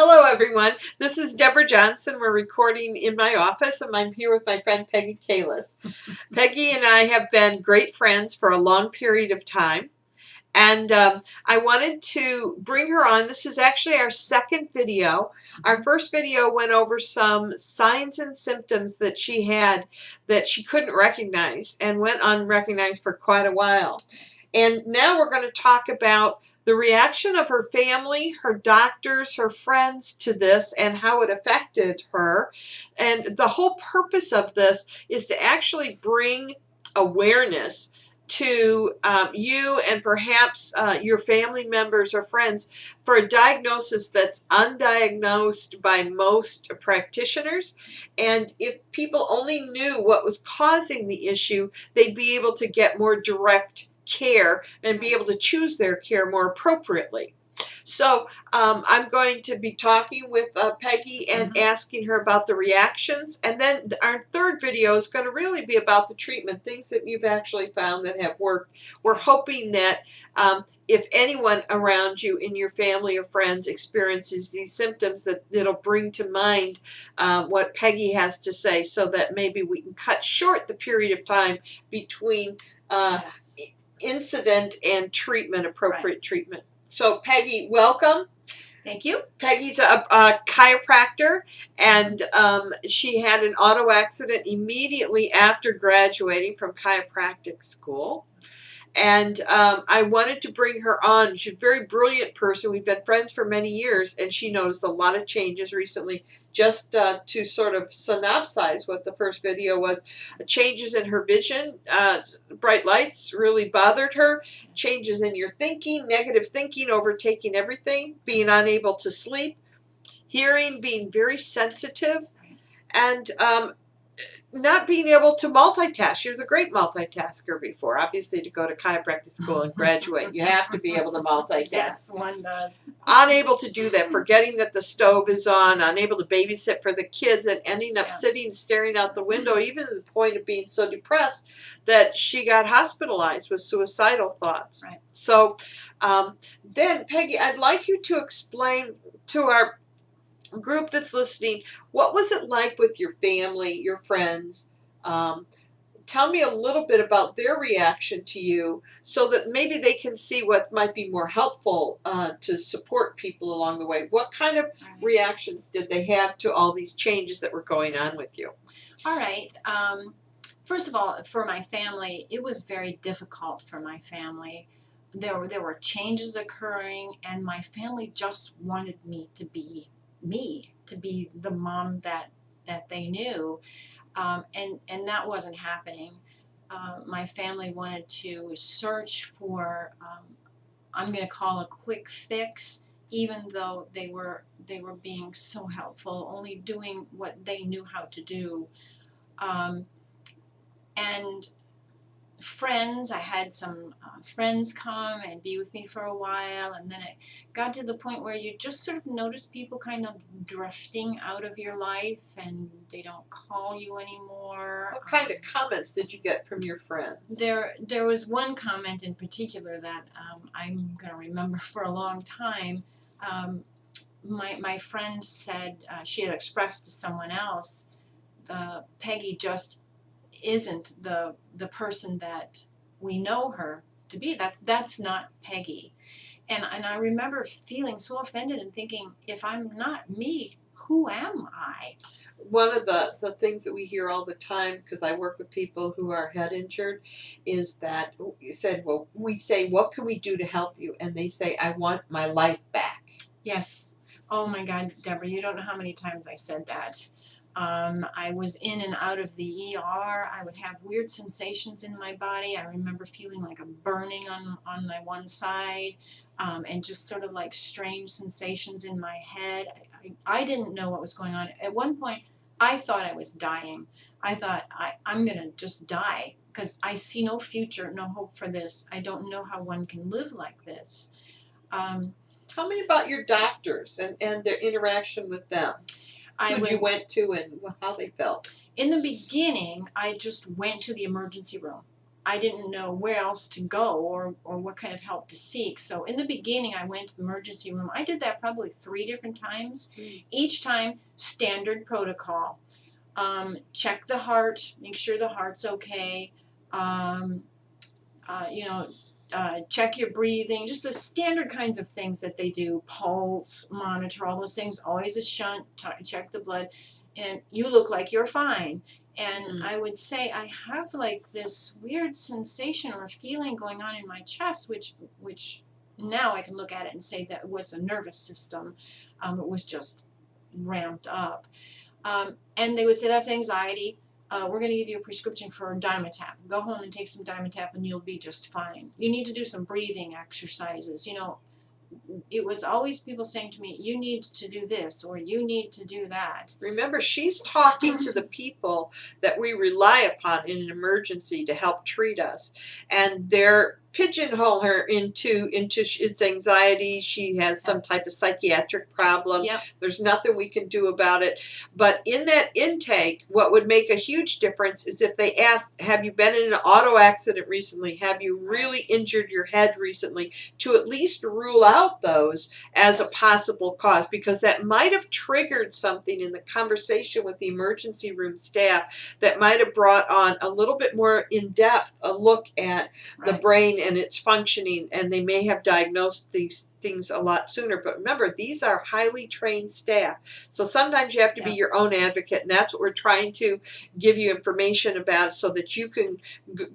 Hello, everyone. This is Deborah Johnson. We're recording in my office, and I'm here with my friend Peggy Kalis. Peggy and I have been great friends for a long period of time, and I wanted to bring her on. This is actually our second video. Our first video went over some signs and symptoms that she had that she couldn't recognize and went unrecognized for quite a while. And now we're going to talk about the reaction of her family, her doctors, her friends to this, and how it affected her. And the whole purpose of this is to actually bring awareness to you and perhaps your family members or friends for a diagnosis that's undiagnosed by most practitioners. And if people only knew what was causing the issue, they'd be able to get more direct care and be able to choose their care more appropriately. So I'm going to be talking with Peggy and asking her about the reactions. And then our third video is going to really be about the treatment, things that you've actually found that have worked. We're hoping that if anyone around you in your family or friends experiences these symptoms, that it'll bring to mind what Peggy has to say, so that maybe we can cut short the period of time between incident and treatment, appropriate treatment. So Peggy, welcome. Thank you. Peggy's a chiropractor, and she had an auto accident immediately after graduating from chiropractic school. And I wanted to bring her on. She's a very brilliant person. We've been friends for many years, and she noticed a lot of changes recently. Just to sort of synopsize what the first video was, changes in her vision, bright lights really bothered her, changes in your thinking, negative thinking overtaking everything, being unable to sleep, hearing, being very sensitive, and not being able to multitask. She was a great multitasker before. Obviously, to go to chiropractic school and graduate, you have to be able to multitask. Yes, one does. Unable to do that, forgetting that the stove is on, unable to babysit for the kids, and ending up sitting and staring out the window, even to the point of being so depressed that she got hospitalized with suicidal thoughts. Right. So then, Peggy, I'd like you to explain to our group that's listening, what was it like with your family, your friends? Tell me a little bit about their reaction to you, so that maybe they can see what might be more helpful to support people along the way. What kind of reactions did they have to all these changes that were going on with you? All right. First of all, for my family, it was very difficult for my family. There were changes occurring, and my family just wanted me, to be the mom that they knew, and that wasn't happening. My family wanted to search for, I'm going to call a quick fix, even though they were being so helpful, only doing what they knew how to do. And friends, I had some friends come and be with me for a while, and then it got to the point where you just sort of notice people kind of drifting out of your life, and they don't call you anymore. What kind of comments did you get from your friends? There was one comment in particular that I'm going to remember for a long time. My friend said, she had expressed to someone else, Peggy just isn't the person that we know her to be. That's not Peggy. And I remember feeling so offended and thinking, if I'm not me, who am I? One of the things that we hear all the time, because I work with people who are head injured, is that we say, what can we do to help you? And they say, I want my life back. Yes. Oh my God, Deborah, you don't know how many times I said that. I was in and out of the ER. I would have weird sensations in my body. I remember feeling like a burning on my one side, and just sort of like strange sensations in my head. I didn't know what was going on. At one point, I thought I was dying. I thought, I'm going to just die, because I see no future, no hope for this. I don't know how one can live like this. Tell me about your doctors and their interaction with them. Who you went to and how they felt. In the beginning, I just went to the emergency room. I didn't know where else to go or what kind of help to seek. So in the beginning, I went to the emergency room. I did that probably 3 different times. Each time, standard protocol. Check the heart, make sure the heart's okay. Um, you know, check your breathing, just the standard kinds of things that they do. Pulse, monitor, all those things. Always a shunt, check the blood, and you look like you're fine. And I would say I have like this weird sensation or feeling going on in my chest, which now I can look at it and say that was a nervous system. It was just ramped up. And they would say that's anxiety. We're going to give you a prescription for Dimetapp. Go home and take some Dimetapp and you'll be just fine. You need to do some breathing exercises. You know, it was always people saying to me, you need to do this or you need to do that. Remember, she's talking to the people that we rely upon in an emergency to help treat us. And they're pigeonhole her into it's anxiety. She has some type of psychiatric problem. Yep. There's nothing we can do about it. But in that intake, what would make a huge difference is if they asked, have you been in an auto accident recently? Have you really injured your head recently? To at least rule out those as a possible cause, because that might have triggered something in the conversation with the emergency room staff that might have brought on a little bit more in depth a look at the brain and its functioning, and they may have diagnosed these things a lot sooner. But remember, these are highly trained staff, so sometimes you have to be your own advocate, and that's what we're trying to give you information about so that you can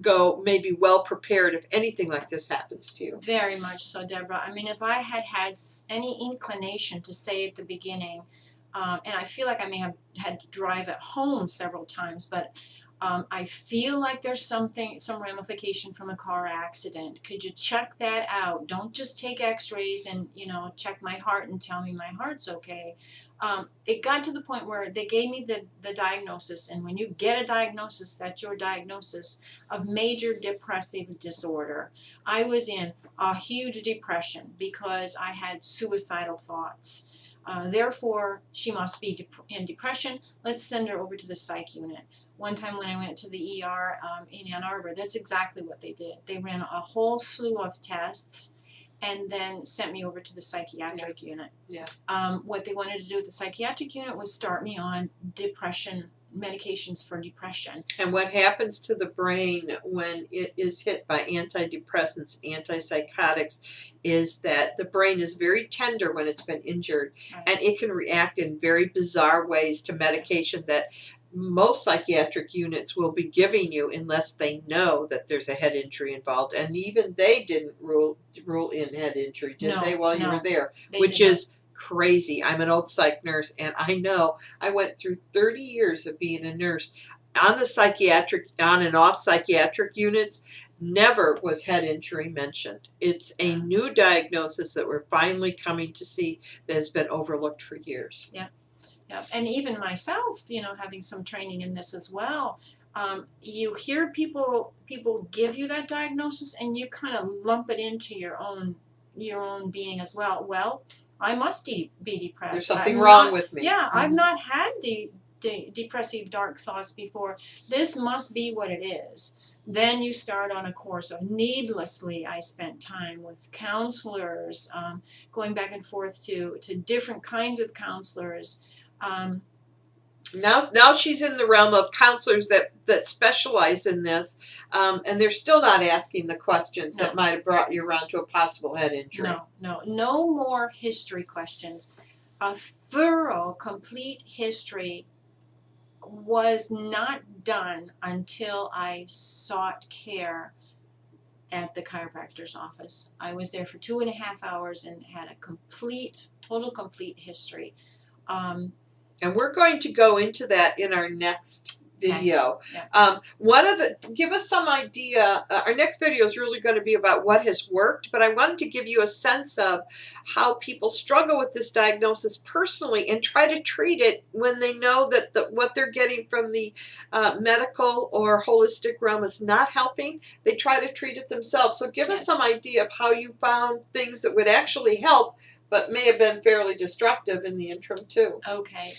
go maybe well prepared if anything like this happens to you. Very much so, Deborah. I mean, if I had had any inclination to say at the beginning, and I feel like I may have had to drive it home several times, but I feel like there's some ramification from a car accident. Could you check that out? Don't just take x-rays and, you know, check my heart and tell me my heart's okay. It got to the point where they gave me the diagnosis, and when you get a diagnosis, that's your diagnosis of major depressive disorder. I was in a huge depression because I had suicidal thoughts. Therefore, she must be in depression. Let's send her over to the psych unit. One time when I went to the ER in Ann Arbor, that's exactly what they did. They ran a whole slew of tests and then sent me over to the psychiatric unit. What they wanted to do with the psychiatric unit was start me on depression, medications for depression. And what happens to the brain when it is hit by antidepressants, antipsychotics, is that the brain is very tender when it's been injured, and it can react in very bizarre ways to medication that most psychiatric units will be giving you unless they know that there's a head injury involved. And even they didn't rule in head injury, did they, while you were there? Which is crazy. I'm an old psych nurse, and I know I went through 30 years of being a nurse on the psychiatric, on and off psychiatric units. Never was head injury mentioned. It's a new diagnosis that we're finally coming to see that has been overlooked for years. Yeah. And even myself, you know, having some training in this as well, you hear people give you that diagnosis, and you kind of lump it into your own being as well. Well, I must be depressed. There's something wrong with me. Yeah, I've not had depressive dark thoughts before. This must be what it is. Then you start on a course of needlessly. I spent time with counselors, going back and forth to different kinds of counselors. Now she's in the realm of counselors that specialize in this, and they're still not asking the questions that might have brought you around to a possible head injury. No more history questions. A thorough, complete history was not done until I sought care at the chiropractor's office. I was there for 2.5 hours and had a total complete history. And we're going to go into that in our next video. Give us some idea. Our next video is really going to be about what has worked, but I wanted to give you a sense of how people struggle with this diagnosis personally and try to treat it when they know that what they're getting from the medical or holistic realm is not helping. They try to treat it themselves. So give us some idea of how you found things that would actually help, but may have been fairly destructive in the interim too. Okay.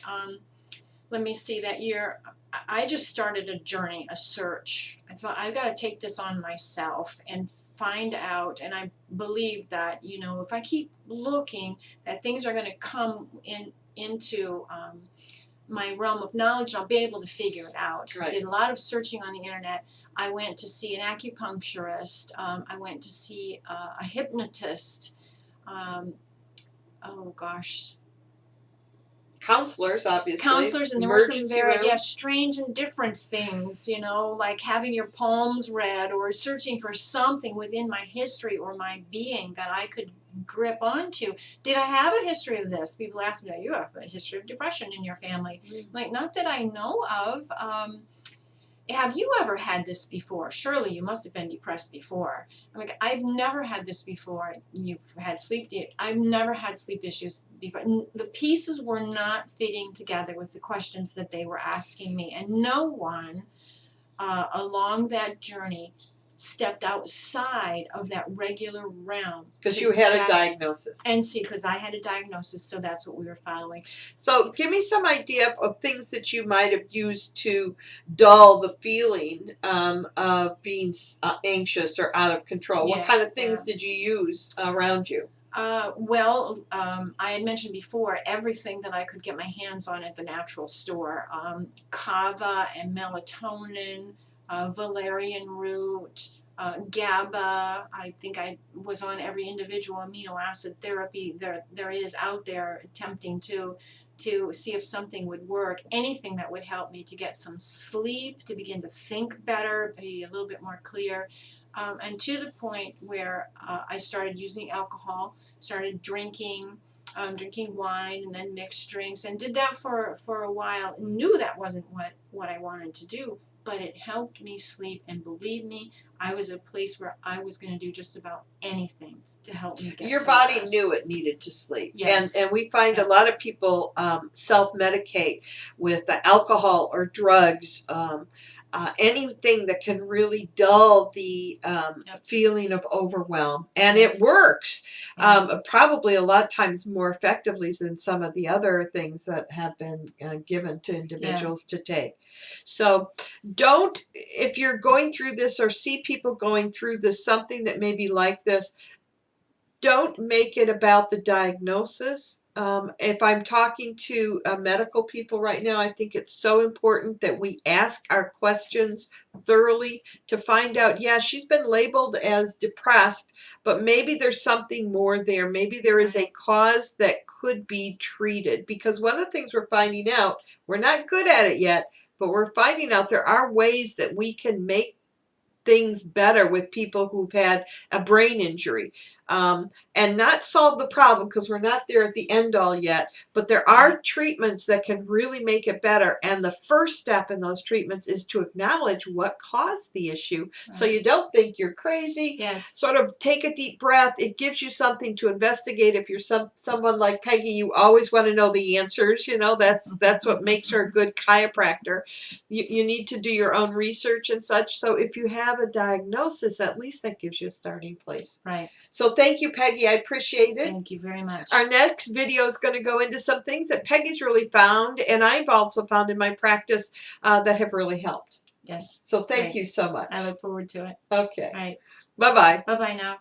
let me see, that year, I just started a journey, a search. I thought, I've got to take this on myself and find out. And I believe that, you know, if I keep looking, that things are going to come into my realm of knowledge, I'll be able to figure it out. Right. I did a lot of searching on the internet. I went to see an acupuncturist. I went to see a hypnotist. Oh gosh, Counselors, obviously. counselors, and there were some Emergency very room. strange and different things, you know, like having your palms read or searching for something within my history or my being that I could grip onto. Did I have a history of this? People ask me, you have a history of depression in your family. Like, not that I know of. Have you ever had this before? Surely you must have been depressed before. I'm like, I've never had this before. You've had I've never had sleep issues before. The pieces were not fitting together with the questions that they were asking me. And no one along that journey stepped outside of that regular realm. Because you had a diagnosis. And see, because I had a diagnosis, so that's what we were following. So give me some idea of things that you might have used to dull the feeling of being anxious or out of control. Yeah, what kind of things did you use around you? I had mentioned before everything that I could get my hands on at the natural store. Kava and melatonin, valerian root, GABA. I think I was on every individual amino acid therapy there is out there, attempting to see if something would work. Anything that would help me to get some sleep, to begin to think better, be a little bit more clear. And to the point where I started using alcohol, started drinking wine and then mixed drinks, and did that for a while, and knew that wasn't what I wanted to do. But it helped me sleep, and believe me, I was at a place where I was going to do just about anything to help me get your some body rest. knew it needed to sleep. Yes. And we find a lot of people self-medicate with the alcohol or drugs, anything that can really dull the feeling of overwhelm. And it works probably a lot of times more effectively than some of the other things that have been given to individuals to take. So don't, if you're going through this or see people going through this, something that may be like this, don't make it about the diagnosis. If I'm talking to medical people right now, I think it's so important that we ask our questions thoroughly to find out, yeah, she's been labeled as depressed, but maybe there's something more there. Maybe there is a cause that could be treated. Because one of the things we're finding out, we're not good at it yet, but we're finding out there are ways that we can make things better with people who've had a brain injury, and not solve the problem, because we're not there at the end all yet, but there are treatments that can really make it better. And the first step in those treatments is to acknowledge what caused the issue, so you don't think you're crazy. Yes. Sort of take a deep breath. It gives you something to investigate. If you're someone like Peggy, you always want to know the answers. You know, that's what makes her a good chiropractor. You need to do your own research and such. So if you have a diagnosis, at least that gives you a starting place. Right. So thank you, Peggy. I appreciate it. Thank you very much. Our next video is going to go into some things that Peggy's really found, and I've also found in my practice that have really helped. Yes. So thank you so much. I look forward to it. Okay. All right. Bye-bye. Bye-bye now.